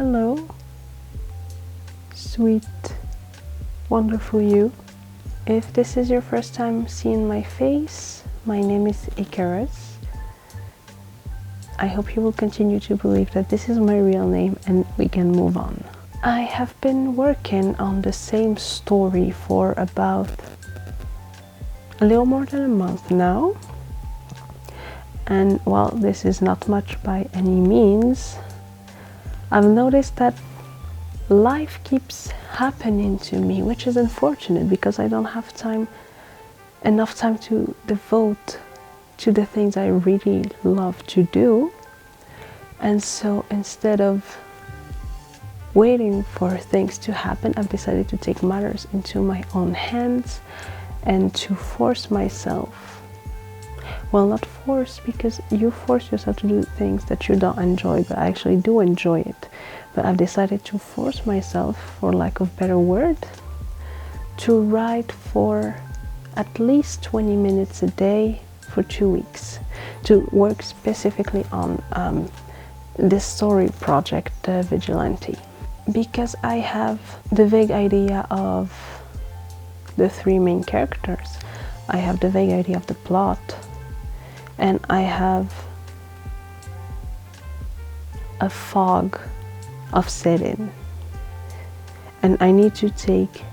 Hello, sweet, wonderful you. If this is your first time seeing my face, my name is E.Barnes. I hope you will continue to believe that this is my real name and we can move on. I have been working on the same story for about a little more than a month now. And while this is not much by any means, I've noticed that life keeps happening to me, which is unfortunate because I don't have enough time to devote to the things I really love to do. And so instead of waiting for things to happen, I've decided to take matters into my own hands and to force myself. Well, not force, because you force yourself to do things that you don't enjoy, but I actually do enjoy it. But I've decided to force myself, for lack of better word, to write for at least 20 minutes a day for 2 weeks, to work specifically on this story project, Vigilante. Because I have the vague idea of the 3 main characters, I have the vague idea of the plot, and I have a fog of setting, and I need to take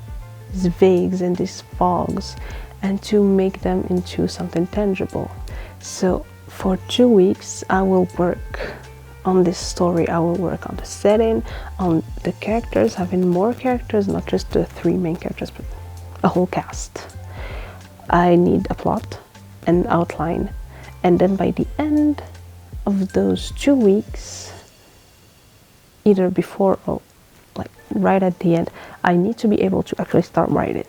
these vagues and these fogs and to make them into something tangible. So for 2 weeks I will work on this story. I will work on the setting, on the characters, having more characters, not just the 3 main characters, but a whole cast. I need a plot, an outline, and then by the end of those 2 weeks, either before or like right at the end, I need to be able to actually start writing.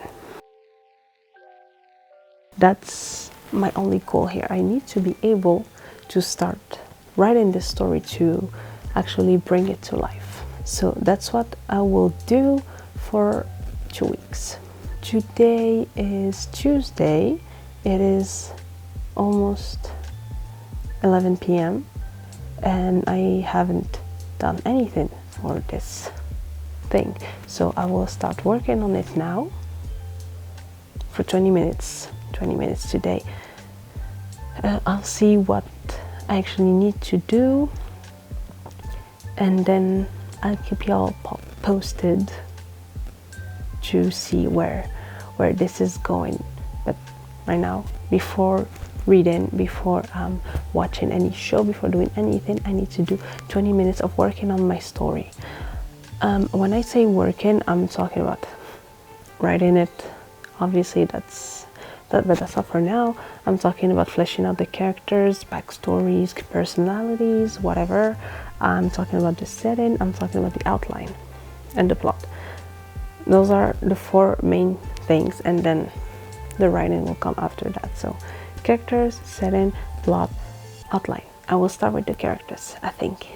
That's my only goal here. I need to be able to start writing this story to actually bring it to life. So that's what I will do for 2 weeks. Today is Tuesday. It is almost 11 p.m. and I haven't done anything for this thing. So I will start working on it now for 20 minutes today. I'll see what I actually need to do, and then I'll keep y'all posted to see where this is going. But right now, before reading, before watching any show, before doing anything, I need to do 20 minutes of working on my story. When I say working, I'm talking about writing it. Obviously but that's not for now. I'm talking about fleshing out the characters, backstories, personalities, whatever. I'm talking about the setting, I'm talking about the outline and the plot. Those are the 4 main things, and then the writing will come after that. So characters, setting, plot, outline. I will start with the characters, I think,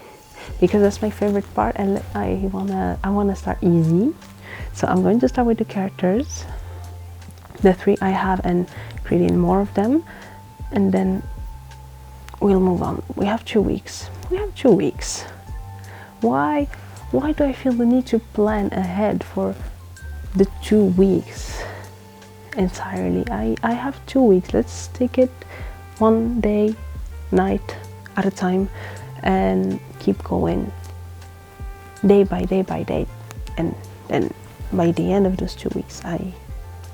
because that's my favorite part, and I wanna start easy. So I'm going to start with the characters, the 3 I have, and creating more of them, and then we'll move on. We have 2 weeks. Why do I feel the need to plan ahead for the 2 weeks entirely? I have 2 weeks. Let's take it one day, night at a time, and keep going day by day, and then by the end of those 2 weeks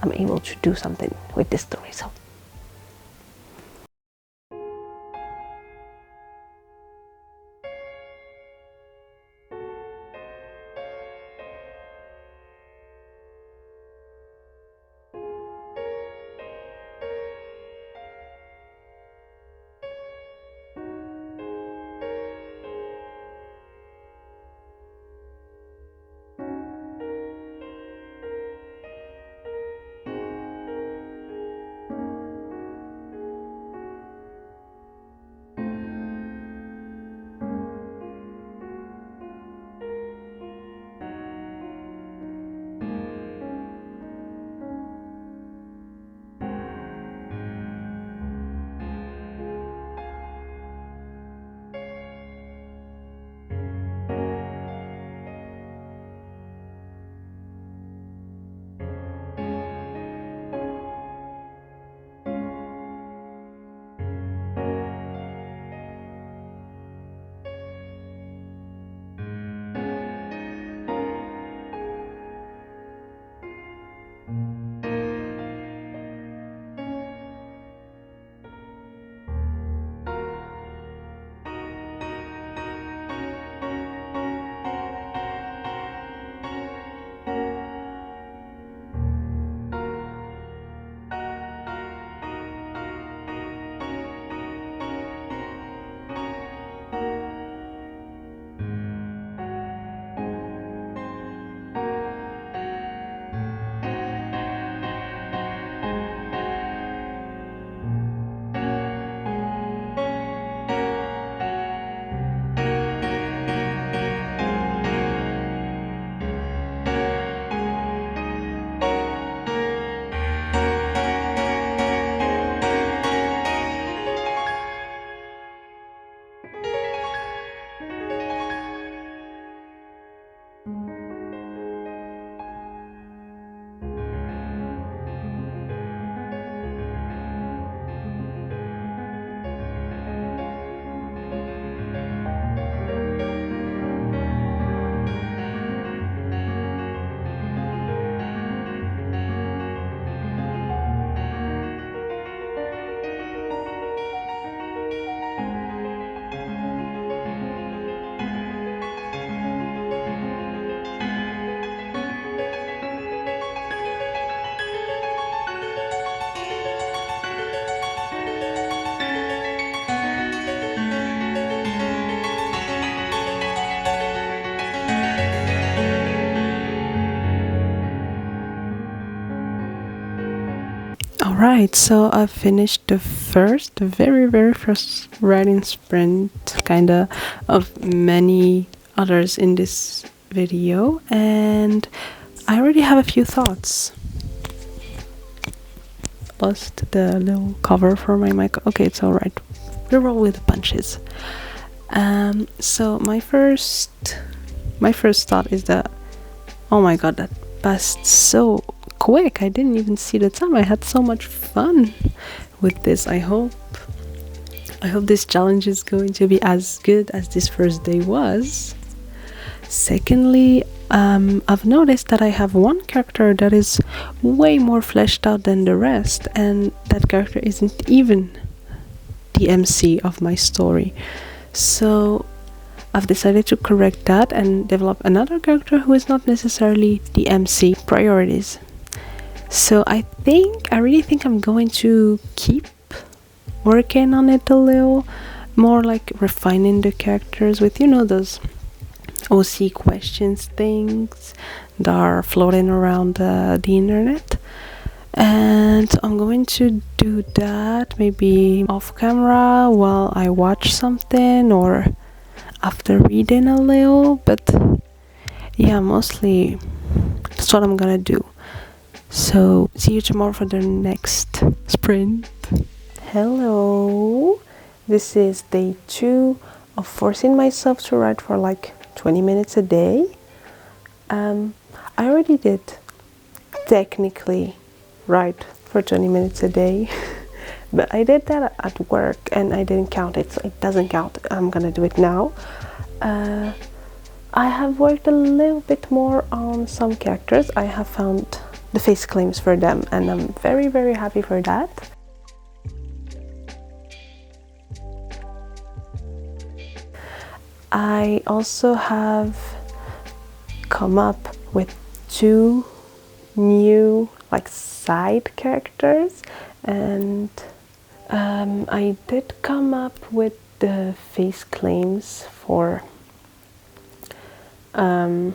I'm able to do something with this story. So Alright, so I finished the very first writing sprint, kinda, of many others in this video, and I already have a few thoughts. Lost the little cover for my mic. Okay, it's alright. We roll with the punches. So my first thought is that, oh my god, that passed so quick. I didn't even see the time. I had so much fun with this. I hope this challenge is going to be as good as this first day was. Secondly, I've noticed that I have one character that is way more fleshed out than the rest, and that character isn't even the MC of my story. So I've decided to correct that and develop another character who is not necessarily the MC. Priorities. So I really think I'm going to keep working on it a little more, like refining the characters with, you know, those OC questions things that are floating around the internet. And I'm going to do that maybe off camera while I watch something or after reading a little, but yeah, mostly that's what I'm gonna do. So see you tomorrow for the next sprint. Hello, this is day 2 of forcing myself to write for like 20 minutes a day. I already did technically write for 20 minutes a day, but I did that at work and I didn't count it, so it doesn't count. I'm gonna do it now. I have worked a little bit more on some characters. I have found the face claims for them and I'm very happy for that. I also have come up with 2 new like side characters, and I did come up with the face claims for my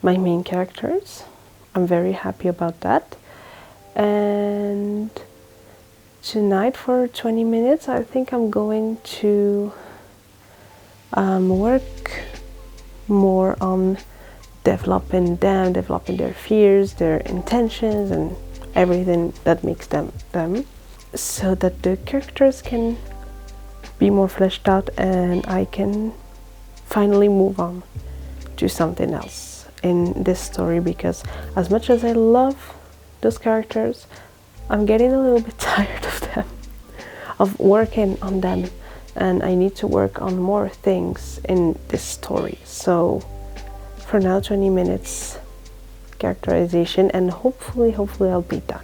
main characters. I'm very happy about that. And tonight for 20 minutes I think I'm going to work more on developing them, developing their fears, their intentions, and everything that makes them them, so that the characters can be more fleshed out and I can finally move on to something else in this story, because as much as I love those characters, I'm getting a little bit tired of them, of working on them, and I need to work on more things in this story. So for now, 20 minutes characterization, and hopefully I'll be done.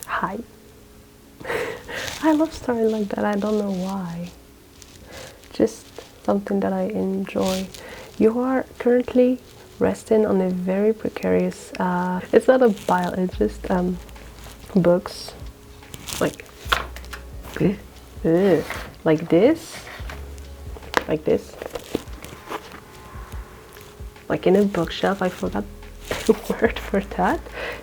Hi. I love starting like that. I don't know why. Just something that I enjoy. You are currently resting on a very precarious, it's not a pile, it's just books, like like this, like in a bookshelf. I forgot word for that.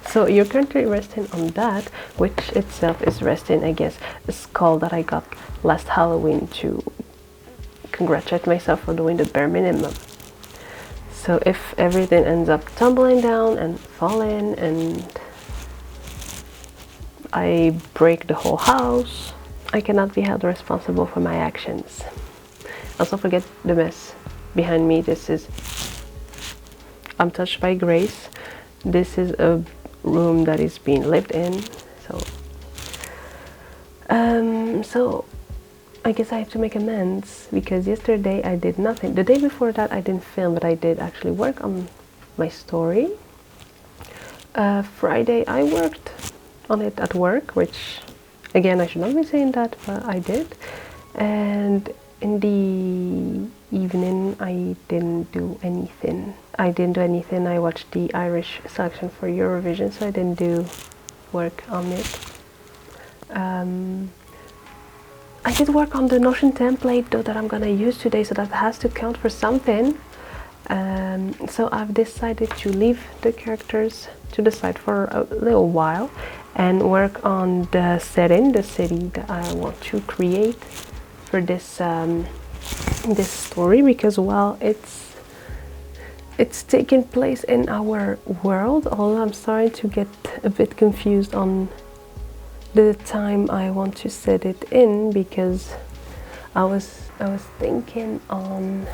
So you're currently resting on that, which itself is resting, I guess, a skull that I got last Halloween to congratulate myself for doing the bare minimum. So if everything ends up tumbling down and falling and I break the whole house, I cannot be held responsible for my actions. Also forget the mess behind me. This is, I'm touched by grace. This is a room that is being lived in. So I guess I have to make amends because yesterday I did nothing. The day before that I didn't film, but I did actually work on my story. Friday I worked on it at work, which again I should not be saying that, but I did. And in the evening I didn't do anything. I watched the Irish selection for Eurovision, so I didn't do work on it. I did work on the Notion template though that I'm gonna use today, so that has to count for something. So I've decided to leave the characters to the side for a little while and work on the setting, the city that I want to create for this this story, because while it's taking place in our world, although I'm starting to get a bit confused on the time I want to set it in, because I was thinking on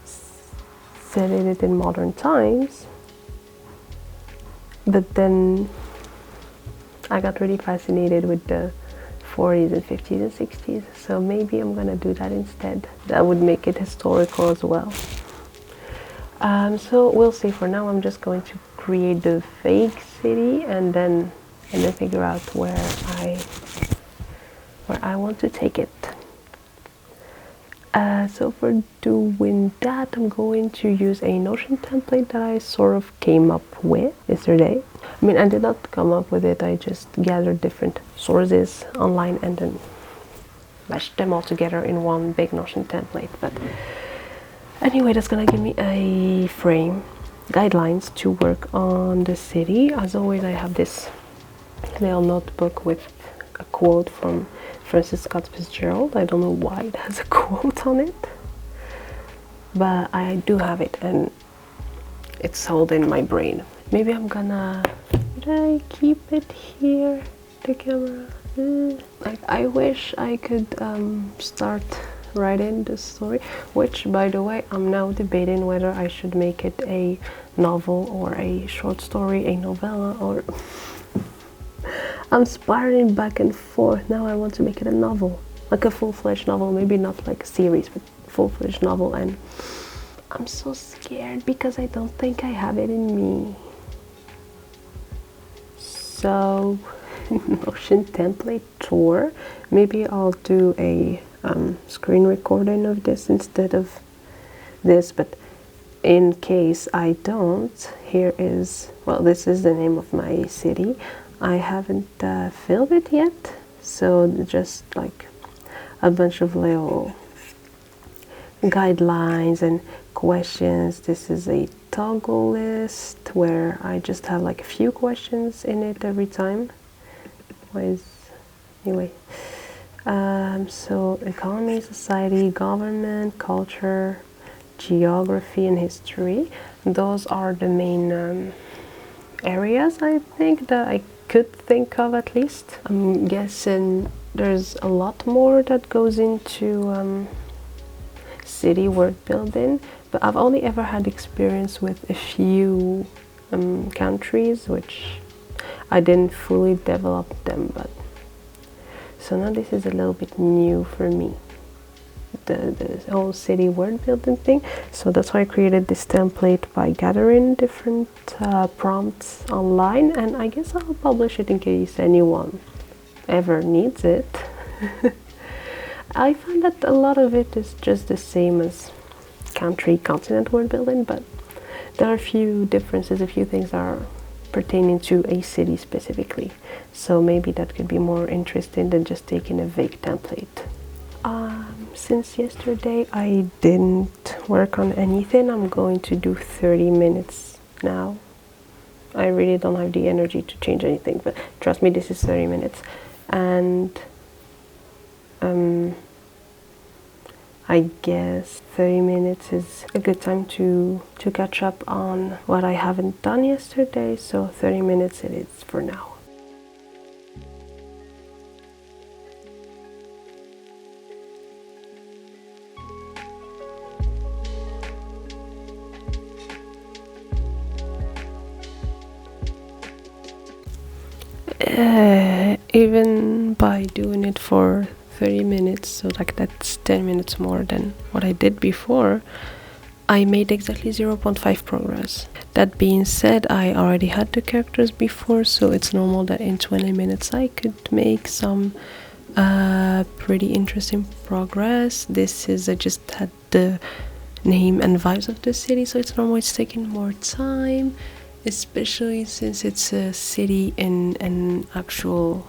setting it in modern times, but then I got really fascinated with the 40s and 50s and 60s, so maybe I'm gonna do that instead. That would make it historical as well. So we'll see. For now I'm just going to create the fake city and then figure out where I want to take it. So for doing that, I'm going to use a Notion template that I sort of came up with yesterday. I mean, I did not come up with it, I just gathered different sources online and then mashed them all together in one big Notion template. But anyway, that's gonna give me a frame, guidelines to work on the city. As always, I have this little notebook with a quote from Francis Scott Fitzgerald. I don't know why it has a quote on it, but I do have it and it's held in my brain. Maybe I'm gonna, did I keep it here, the camera? I wish I could start writing the story, which by the way I'm now debating whether I should make it a novel or a short story, a novella, or I'm spiraling back and forth. Now I want to make it a novel, like a full-fledged novel, maybe not like a series, but full-fledged novel, and I'm so scared because I don't think I have it in me. So Notion template tour. Maybe I'll do a screen recording of this instead of this, but in case I don't, here is, well, this is the name of my city. I haven't filled it yet, so just like a bunch of little guidelines and questions. This is a toggle list where I just have like a few questions in it every time. Anyway, so economy, society, government, culture, geography, and history. Those are the main areas I think that I could think of, at least. I'm guessing there's a lot more that goes into city world building, but I've only ever had experience with a few countries, which I didn't fully develop them, but so now this is a little bit new for me, the whole city world building thing. So that's why I created this template by gathering different prompts online, and I guess I'll publish it in case anyone ever needs it. I find that a lot of it is just the same as country continent world building, but there are a few differences, a few things that are pertaining to a city specifically, so maybe that could be more interesting than just taking a vague template. Since yesterday I didn't work on anything, I'm going to do 30 minutes now. I really don't have the energy to change anything, but trust me, this is 30 minutes. And I guess 30 minutes is a good time to catch up on what I haven't done yesterday, so 30 minutes it is for now. Even by doing it for 30 minutes, so like that's 10 minutes more than what I did before, I made exactly 0.5 progress. That being said, I already had the characters before, so it's normal that in 20 minutes I could make some pretty interesting progress. This is, I just had the name and vibes of the city, so it's normal it's taking more time, especially since it's a city in an actual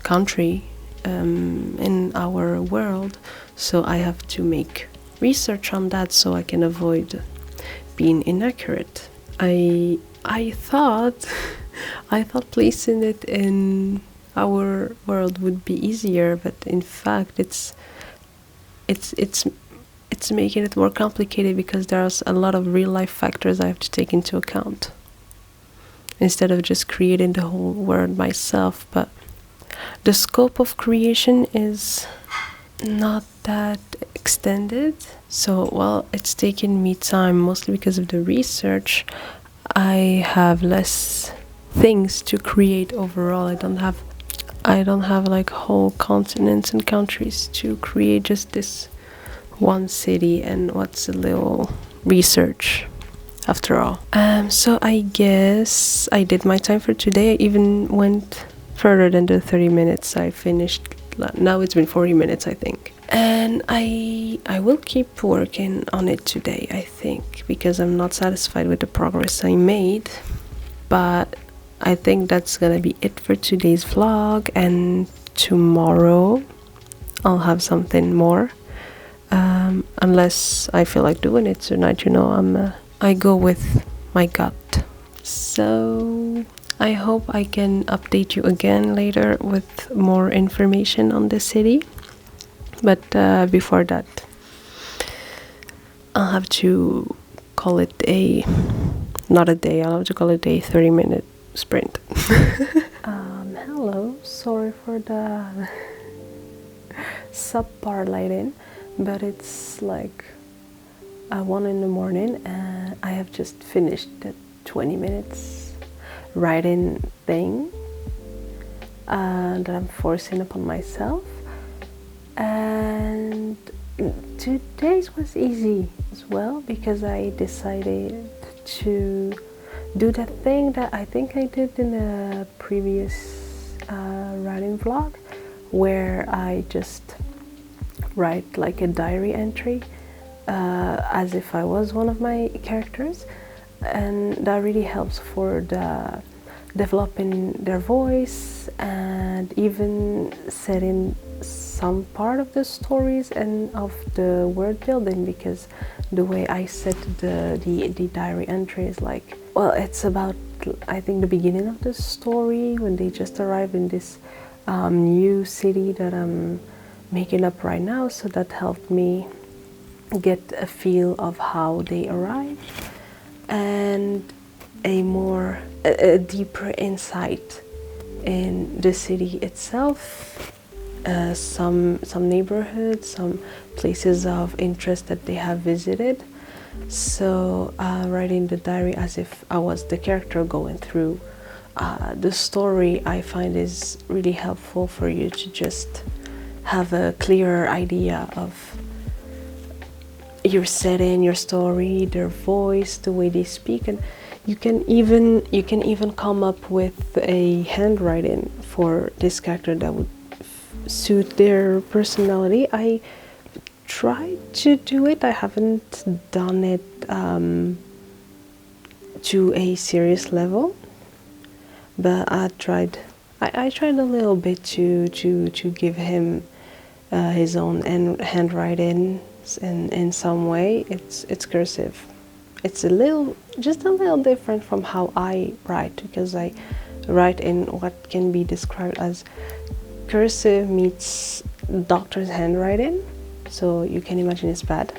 country in our world, so I have to make research on that so I can avoid being inaccurate. I thought I thought placing it in our world would be easier, but in fact it's making it more complicated because there's a lot of real life factors I have to take into account instead of just creating the whole world myself. But the scope of creation is not that extended, so while it's taken me time mostly because of the research, I have less things to create overall. I don't have like whole continents and countries to create, just this one city, and what's a little research after all. So I guess I did my time for today. I even went further than the 30 minutes I finished. Now it's been 40 minutes, I think. And I will keep working on it today, I think, because I'm not satisfied with the progress I made. But I think that's gonna be it for today's vlog, and tomorrow I'll have something more. Unless I feel like doing it tonight, you know, I go with my gut. So I hope I can update you again later with more information on the city. But before that, I'll have to call it not a day, I'll have to call it a 30-minute sprint. Hello, sorry for the subpar lighting, but it's like 1 in the morning and I have just finished the 20 minutes writing thing that I'm forcing upon myself. And today's was easy as well because I decided to do that thing that I think I did in a previous writing vlog, where I just write like a diary entry as if I was one of my characters, and that really helps for the developing their voice and even setting some part of the stories and of the word building, because the way I set the diary entry is like, well, it's about, I think, the beginning of the story when they just arrive in this new city that I'm making up right now. So that helped me get a feel of how they arrived and a deeper insight in the city itself, some neighborhoods, some places of interest that they have visited. So writing the diary as if I was the character going through the story, I find is really helpful for you to just have a clearer idea of your setting, your story, their voice, the way they speak, and you can even come up with a handwriting for this character that would suit their personality. I tried to do it. I haven't done it to a serious level, but I tried a little bit to give him his own handwriting in some way. It's cursive. it's just a little different from how I write, because I write in what can be described as cursive meets doctor's handwriting, so you can imagine it's bad.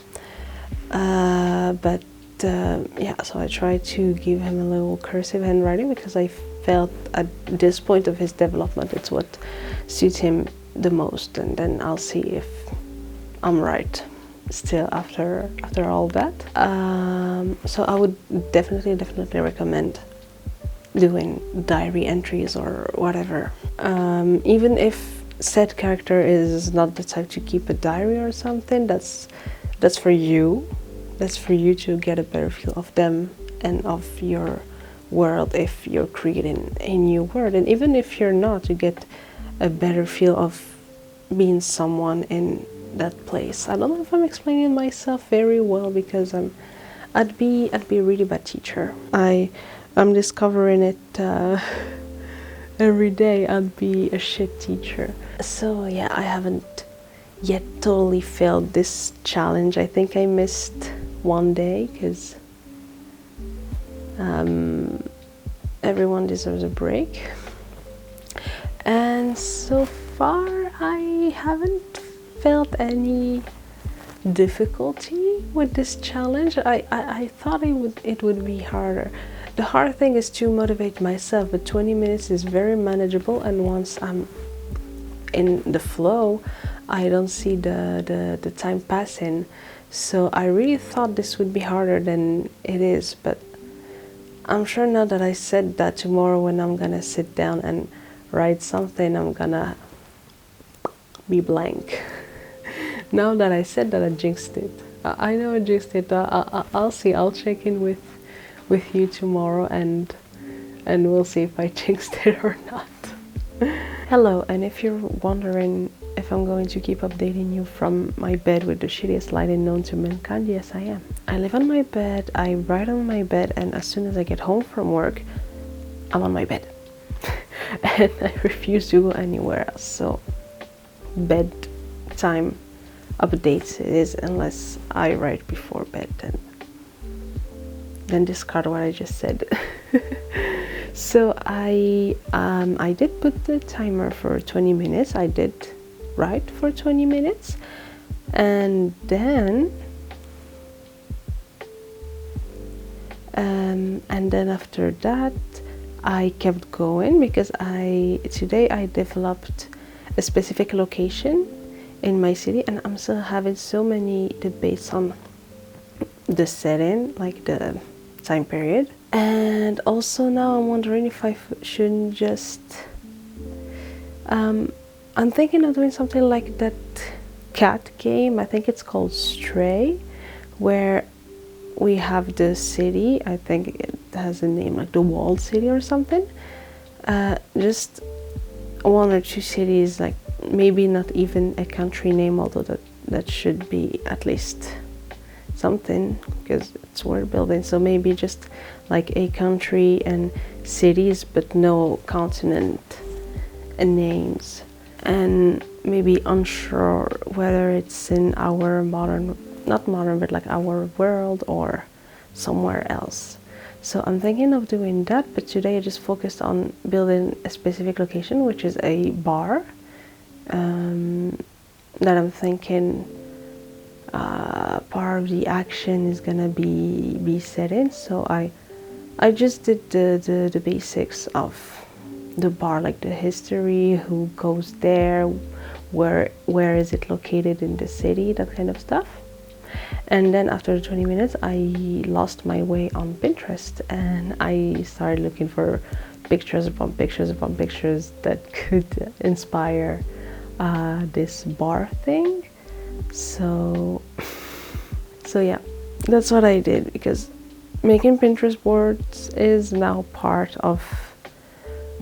But yeah, so I try to give him a little cursive handwriting because I felt at this point of his development it's what suits him the most, and then I'll see if I'm right still after all that. So I would definitely recommend doing diary entries or whatever, even if said character is not the type to keep a diary or something. That's for you. That's for you to get a better feel of them and of your world if you're creating a new world, and even if you're not, you get a better feel of being someone in that place. I don't know if I'm explaining myself very well, because I'd be a really bad teacher. I'm discovering it every day. I'd be a shit teacher. So yeah, I haven't yet totally failed this challenge. I think I missed one day because everyone deserves a break, and so far I haven't felt any difficulty with this challenge. I thought it would be harder. The hard thing is to motivate myself, but 20 minutes is very manageable, and once I'm in the flow, I don't see the time passing. So I really thought this would be harder than it is, but I'm sure now that I said that tomorrow when I'm gonna sit down and write something, I'm gonna be blank. Now that I said that, I jinxed it. I know I jinxed it. I'll see. I'll check in with you tomorrow, and we'll see if I jinxed it or not. Hello, and if you're wondering if I'm going to keep updating you from my bed with the shittiest lighting known to mankind, yes I am. I live on my bed, I write on my bed, and as soon as I get home from work, I'm on my bed. And I refuse to go anywhere else. So bedtime updates it is, unless I write before bed, then discard what I just said. So I did put the timer for 20 minutes. I did write for 20 minutes, and then after that I kept going, because today I developed a specific location in my city, and I'm still having so many debates on the setting, like the time period. And also now I'm wondering if I shouldn't just I'm thinking of doing something like that cat game, I think it's called Stray, where we have the city, I think it has a name like the walled city or something, just one or two cities, like maybe not even a country name, although that should be at least something because it's world building. So maybe just like a country and cities, but no continent and names, and maybe unsure whether it's in our not modern, but like our world or somewhere else. So I'm thinking of doing that, but today I just focused on building a specific location, which is a bar, that I'm thinking part of the action is gonna be set in. So I just did the basics of the bar, like the history, who goes there, where is it located in the city, that kind of stuff. And then after 20 minutes I lost my way on Pinterest, and I started looking for pictures upon pictures upon pictures that could inspire this bar thing. So yeah, that's what I did, because making Pinterest boards is now part of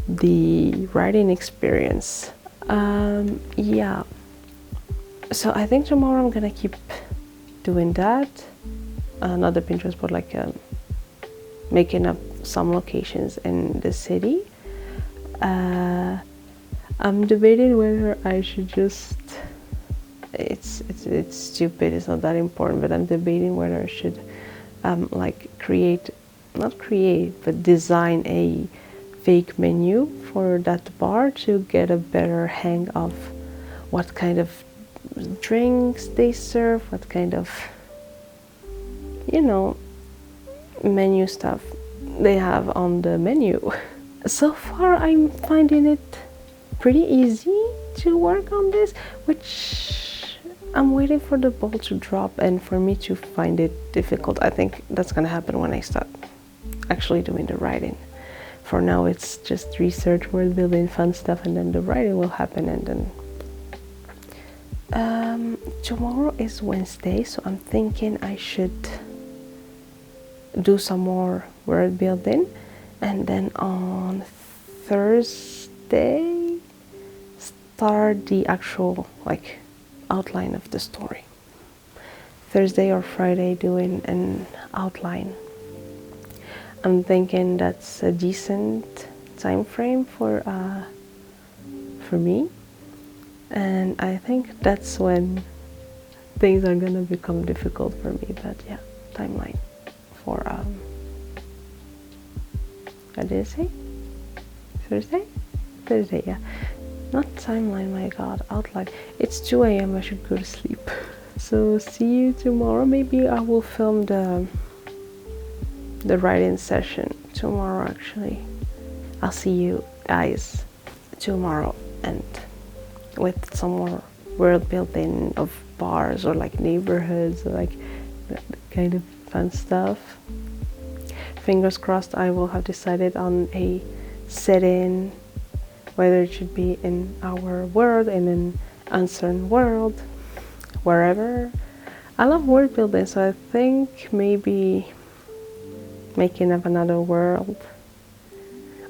the writing experience. Yeah, so I think tomorrow I'm gonna keep doing that, another Pinterest board, like making up some locations in the city. I'm debating whether I should just, it's stupid, it's not that important, but I'm debating whether I should like not create, but design a fake menu for that bar to get a better hang of what kind of drinks they serve, what kind of, you know, menu stuff they have on the menu. So far I'm finding it pretty easy to work on this, which I'm waiting for the ball to drop and for me to find it difficult. I think that's gonna happen when I start actually doing the writing. For now it's just research, word building, fun stuff, and then the writing will happen. And then tomorrow is Wednesday, so I'm thinking I should do some more word building, and then on Thursday start the actual like outline of the story. Thursday or Friday doing an outline. I'm thinking that's a decent time frame for me, and I think that's when things are gonna become difficult for me. But yeah, timeline for what did I say? Thursday? Thursday, yeah. Not timeline, my god, outline. It's 2 a.m. I should go to sleep. So see you tomorrow. Maybe I will film the writing session tomorrow. Actually, I'll see you guys tomorrow, and with some more world building of bars or like neighborhoods or like that kind of fun stuff. Fingers crossed I will have decided on a setting, whether it should be in our world, in an uncertain world, wherever. I love world building, so I think maybe making up another world,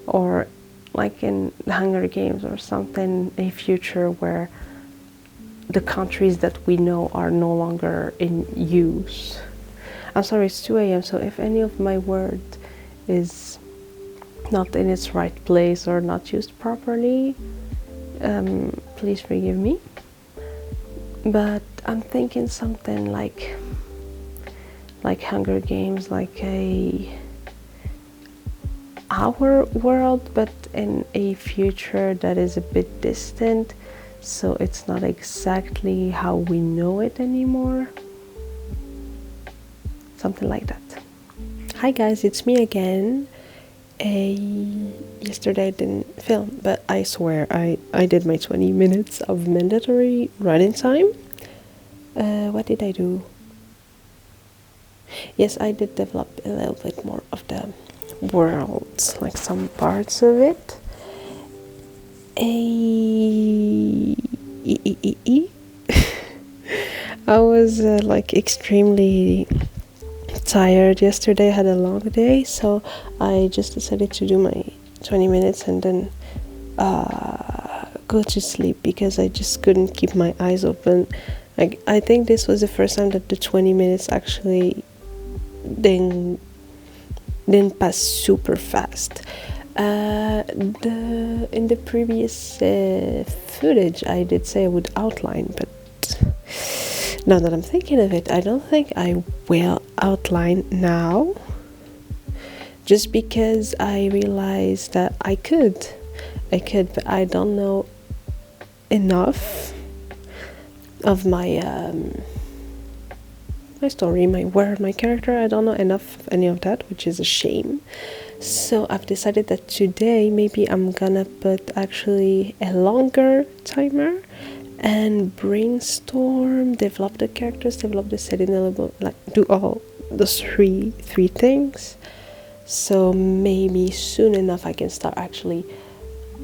or like in the Hunger Games or something, a future where the countries that we know are no longer in use. I'm sorry, it's 2 a.m. so if any of my word is not in its right place or not used properly, please forgive me. But I'm thinking something like Hunger Games, like our world, but in a future that is a bit distant, so it's not exactly how we know it anymore. Something like that. Hi guys, it's me again. Yesterday I didn't film, but I swear I did my 20 minutes of mandatory writing time. What did I do? Yes, I did develop a little bit more of the world, like some parts of it. I was like extremely tired yesterday. I had a long day, so I just decided to do my 20 minutes and then go to sleep because I just couldn't keep my eyes open. Like, I think this was the first time that the 20 minutes actually didn't pass super fast. In the previous footage I did say I would outline, but now that I'm thinking of it, I don't think I will outline now, just because I realized that I could, but I don't know enough of my story, my word, my character. I don't know enough of any of that, which is a shame. So I've decided that today maybe I'm gonna put actually a longer timer and brainstorm, develop the characters, develop the setting a little bit, like do all those three things. So maybe soon enough I can start actually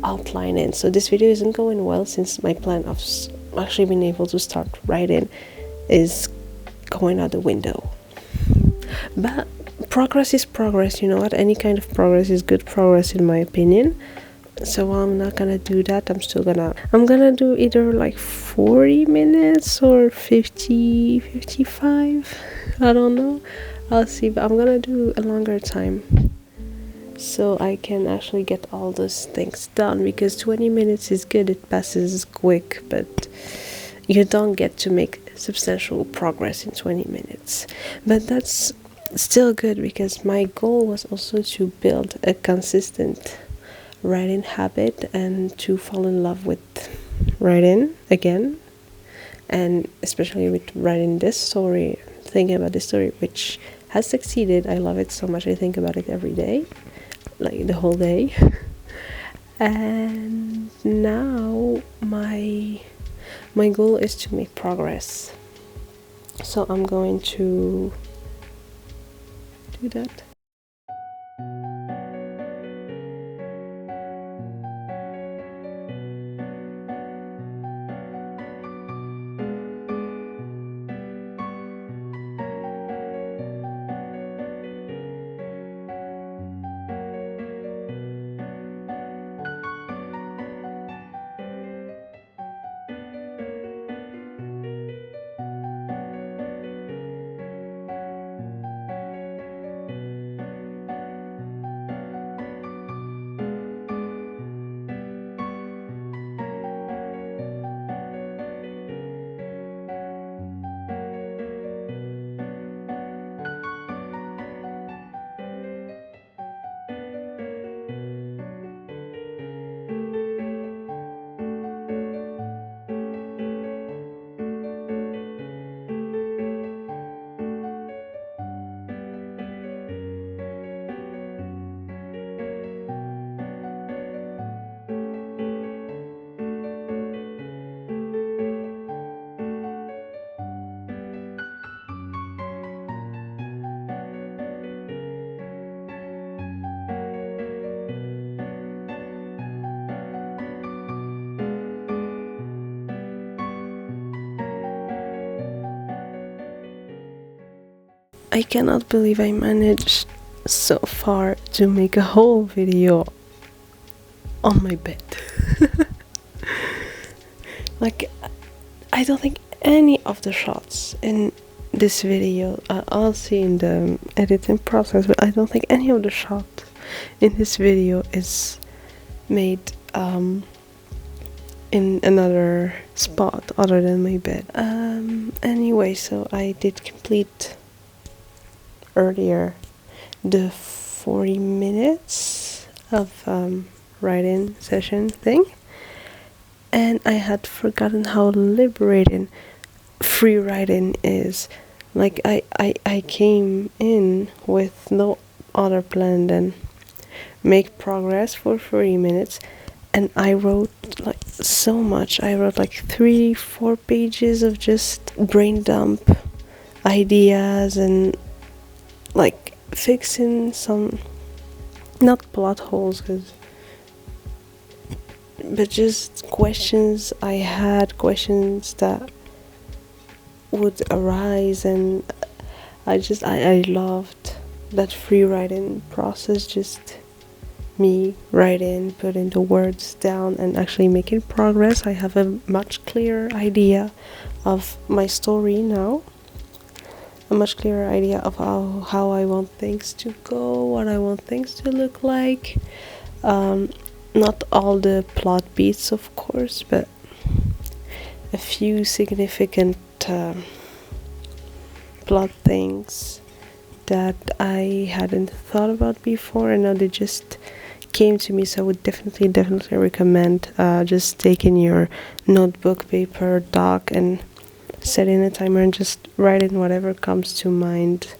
outlining. So this video isn't going well since my plan of actually being able to start writing is going out the window. But progress is progress, you know what? Any kind of progress is good progress in my opinion. So I'm not gonna do that. I'm gonna do either like 40 minutes or 50, 55. I don't know. I'll see, but I'm gonna do a longer time so I can actually get all those things done, because 20 minutes is good, it passes quick, but you don't get to make substantial progress in 20 minutes. But that's still good, because my goal was also to build a consistent writing habit and to fall in love with writing again, and especially with writing this story, thinking about this story, which has succeeded. I love it so much. I think about it every day, like the whole day. And now my goal is to make progress, so I'm going to do that. I cannot believe I managed so far to make a whole video on my bed. Like, I don't think any of the shots in this video, I'll see in the editing process, but I don't think any of the shots in this video is made in another spot other than my bed. Anyway, so I did complete earlier the 40 minutes of writing session thing, and I had forgotten how liberating free writing is. Like, I came in with no other plan than make progress for 40 minutes, and I wrote like so much. I wrote like 3-4 pages of just brain dump ideas, and like fixing some, not plot holes, but just questions I had, questions that would arise. And I loved that free writing process, just me writing, putting the words down and actually making progress. I have a much clearer idea of my story now, a much clearer idea of how I want things to go, what I want things to look like. Not all the plot beats, of course, but a few significant plot things that I hadn't thought about before, and now they just came to me. So I would definitely recommend just taking your notebook, paper, doc, and setting a timer and just writing whatever comes to mind,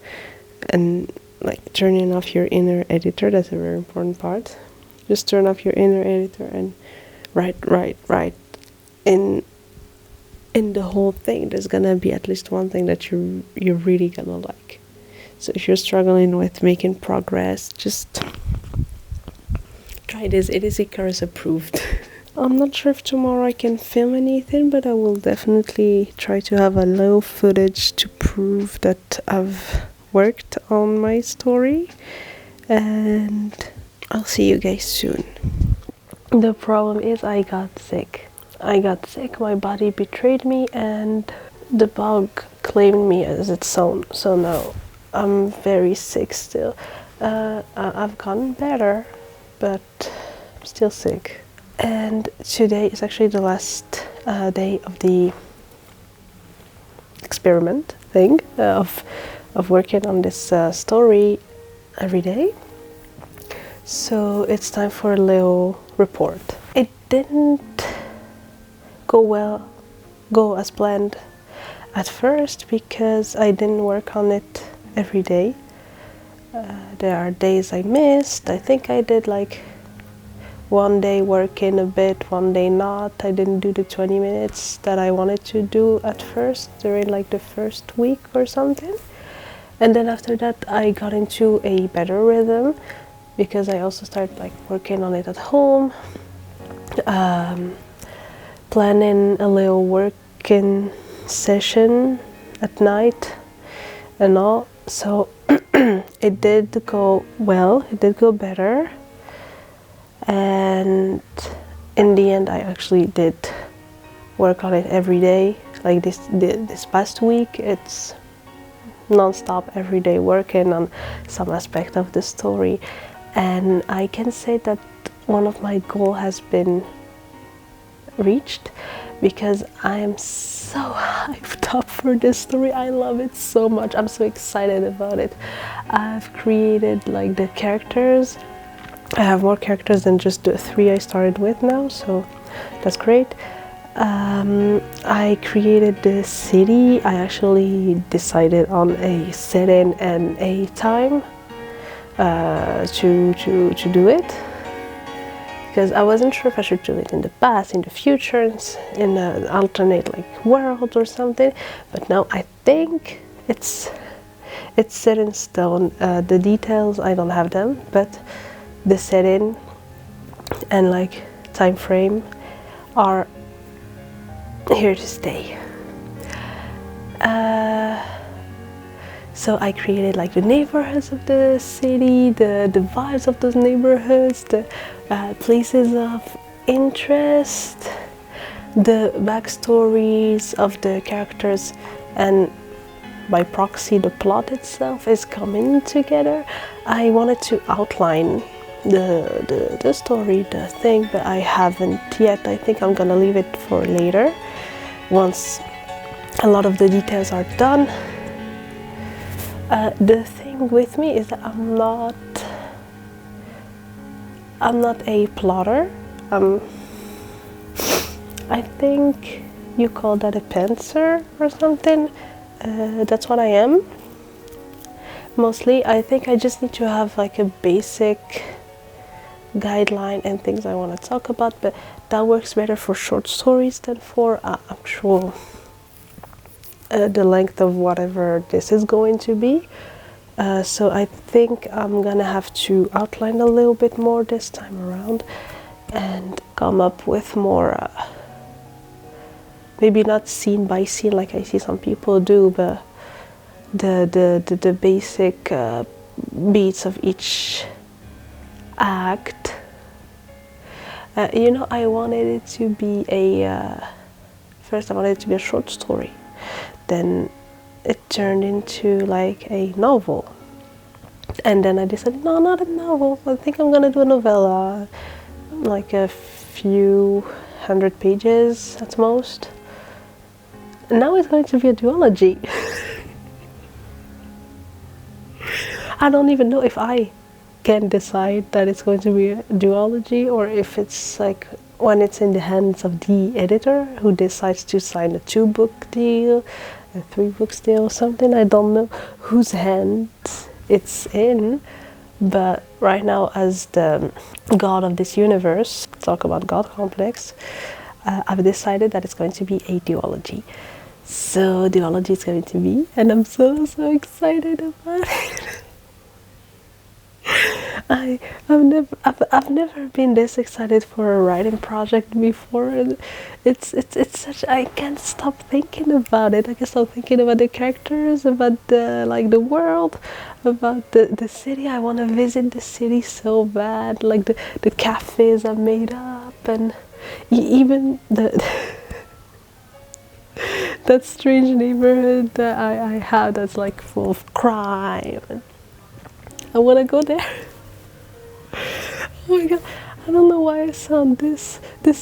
and like turning off your inner editor. That's a very important part. Just turn off your inner editor and write in the whole thing. There's gonna be at least one thing that you're really gonna like. So if you're struggling with making progress, just try this. It is Icarus approved. I'm not sure if tomorrow I can film anything, but I will definitely try to have a little footage to prove that I've worked on my story, and I'll see you guys soon. The problem is I got sick. My body betrayed me, and the bug claimed me as its own. So now I'm very sick still. I've gotten better, but I'm still sick. And today is actually the last day of the experiment thing of of working on this story every day. So it's time for a little report. It didn't go as planned at first because I didn't work on it every day. There are days I missed. I think I did like one day working a bit, one day not. I didn't do the 20 minutes that I wanted to do at first during like the first week or something. And then after that I got into a better rhythm because I also started like working on it at home, planning a little working session at night and all. So it did go well, it did go better, and in the end I actually did work on it every day. Like this past week, it's non-stop every day working on some aspect of the story, and I can say that one of my goals has been reached because I am so hyped up for this story. I love it so much. I'm so excited about it. I've created like the characters. I have more characters than just the 3 I started with now, so that's great. I created the city. I actually decided on a setting and a time to do it, because I wasn't sure if I should do it in the past, in the future, in an alternate like world or something. But now I think it's set in stone. The details, I don't have them, but the setting and like time frame are here to stay. So I created like the neighborhoods of the city, the vibes of those neighborhoods, the places of interest, the backstories of the characters, and by proxy the plot itself is coming together. I wanted to outline the story, the thing, but I haven't yet. I think I'm gonna leave it for later once a lot of the details are done. The thing with me is that I'm not a plotter. I think you call that a pantser or something. That's what I am. Mostly, I think I just need to have like a basic guideline and things I want to talk about, but that works better for short stories than for actual the length of whatever this is going to be. So I think I'm gonna have to outline a little bit more this time around and come up with more maybe not scene by scene like I see some people do, but the basic beats of each act. You know, I wanted it to be first I wanted it to be a short story. Then it turned into like a novel. And then I decided, no, not a novel. I think I'm gonna do a novella. Like a few hundred pages at most. And now it's going to be a duology. I don't even know if I can decide that it's going to be a duology, or if it's like when it's in the hands of the editor who decides to sign a 2-book deal, a 3-book deal or something. I don't know whose hands it's in, but right now, as the god of this universe, talk about god complex, I've decided that it's going to be a duology. So duology is going to be, and I'm so excited about it. I've never been this excited for a writing project before, and it's such, I can't stop thinking about it. I can't stop thinking about the characters, about the world, about the city. I want to visit the city so bad, like the cafes I've made up, and even that strange neighborhood that I have that's like full of crime. I want to go there. Oh my god, I don't know why I sound this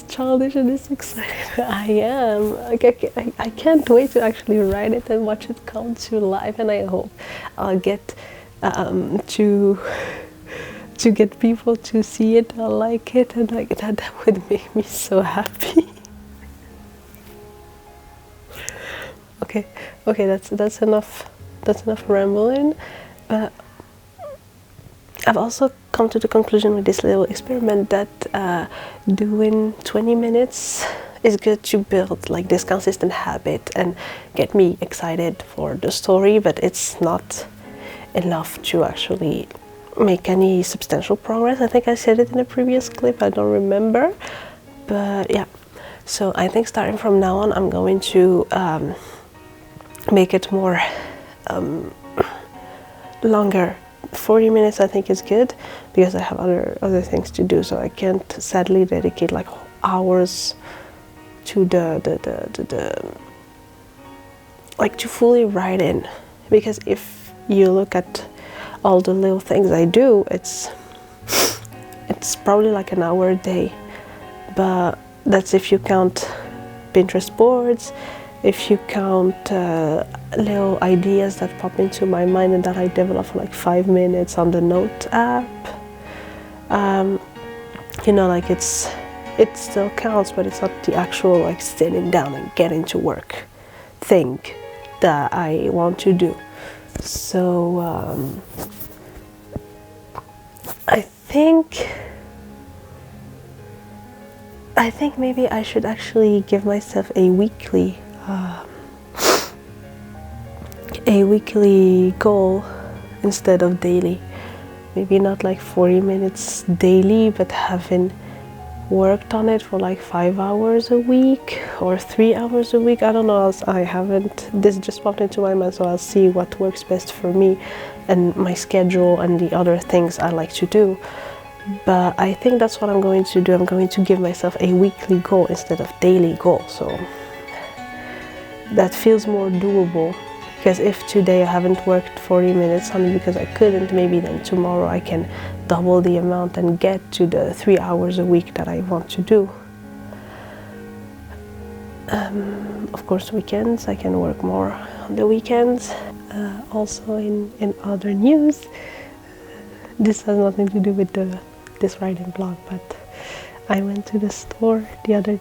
childish and this excited. But I am. Like I can't wait to actually write it and watch it come to life. And I hope I'll get to get people to see it or like it, and like that would make me so happy. Okay, that's enough. That's enough rambling. But I've also come to the conclusion with this little experiment that doing 20 minutes is good to build like this consistent habit and get me excited for the story, but it's not enough to actually make any substantial progress. I think I said it in a previous clip, I don't remember, but yeah. So I think starting from now on, I'm going to make it more longer. 40 minutes I think is good because I have other things to do, so I can't sadly dedicate like hours to the like to fully write in, because if you look at all the little things I do, it's probably like an hour a day, but that's if you count Pinterest boards, if you count little ideas that pop into my mind and that I develop for like 5 minutes on the Note app. You know, like it still counts, but it's not the actual like sitting down and getting to work thing that I want to do. So I think maybe I should actually give myself a weekly goal instead of daily. Maybe not like 40 minutes daily, but having worked on it for like 5 hours a week or 3 hours a week. I don't know, this just popped into my mind, so I'll see what works best for me and my schedule and the other things I like to do. But I think that's what I'm going to do. I'm going to give myself a weekly goal instead of daily goal, so that feels more doable. Because if today I haven't worked 40 minutes only because I couldn't, maybe then tomorrow I can double the amount and get to the 3 hours a week that I want to do. Of course, weekends, I can work more on the weekends. Also in other news, this has nothing to do with this writing blog, but I went to the store the other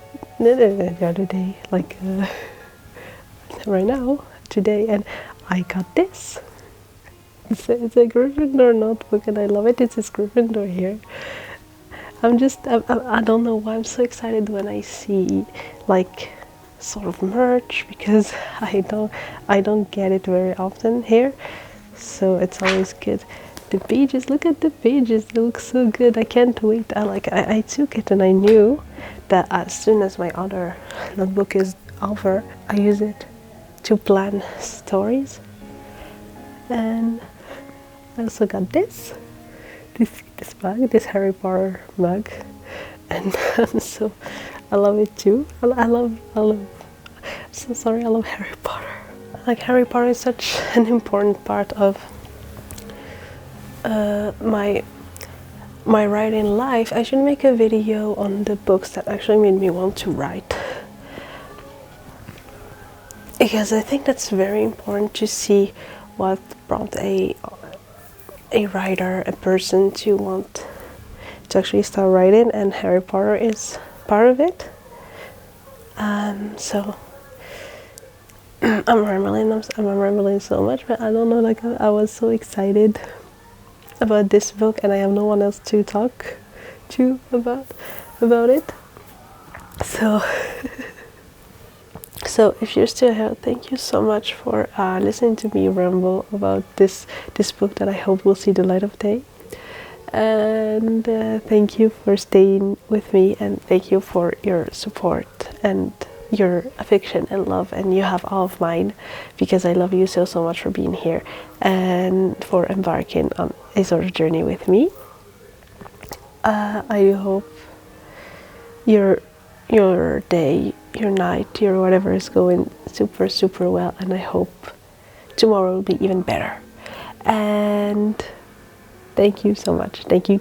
day, like right now, today, and I got this. It's a Gryffindor notebook and I love it. It's a Gryffindor here. I don't know why I'm so excited when I see like sort of merch, because I don't get it very often here, so it's always good. The pages, look at the pages, they look so good. I can't wait. I took it and I knew that as soon as my other notebook is over, I use it to plan stories. And I also got this mug, this Harry Potter mug, and so I love it too. I love so sorry, I love Harry Potter. Like, Harry Potter is such an important part of my writing life. I should make a video on the books that actually made me want to write, because I think that's very important to see what prompts a writer, a person to want to actually start writing, and Harry Potter is part of it. So I'm rambling so much, but I don't know, like I was so excited about this book and I have no one else to talk to about it. So if you're still here, thank you so much for listening to me ramble about this book that I hope will see the light of day. And thank you for staying with me, and thank you for your support and your affection and love, and you have all of mine, because I love you so much for being here and for embarking on a sort of journey with me. I hope your day, your night, your whatever is going super well, and I hope tomorrow will be even better. And thank you so much. Thank you.